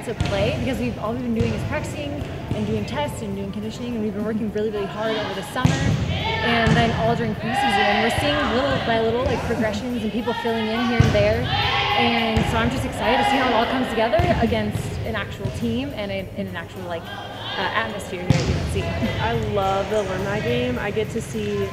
to play because all we've been doing is practicing and doing tests and doing conditioning, and we've been working really, really hard over the summer and then all during preseason. And we're seeing little by little like progressions and people filling in here and there. And so I'm just excited to see how it all comes together against an actual team and in an actual like atmosphere here at UNC. I love the alumni game. I get to see,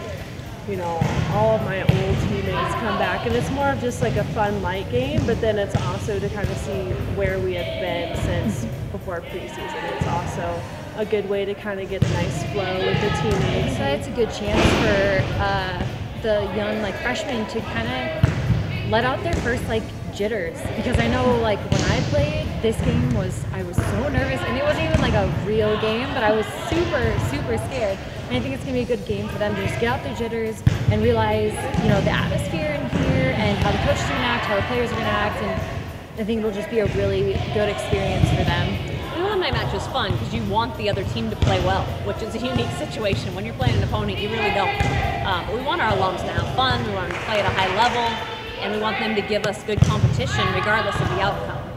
you know, all of my old teammates come back, and it's more of just like a fun light game, but then it's also to kind of see where we have been since before preseason. It's also a good way to kind of get a nice flow with the teammates. So it's a good chance for the young like freshmen to kind of let out their first like jitters, because I know like when I played this game I was so nervous, and it wasn't even like a real game, but I was super scared. And I think it's gonna be a good game for them to just get out their jitters and realize, you know, the atmosphere in here and how the coaches are gonna act, how the players are gonna act, and I think it'll just be a really good experience for them. The alumni match is fun because you want the other team to play well, which is a unique situation. When you're playing an opponent, you really don't. But we want our alums to have fun, we want them to play at a high level, and we want them to give us good competition regardless of the outcome.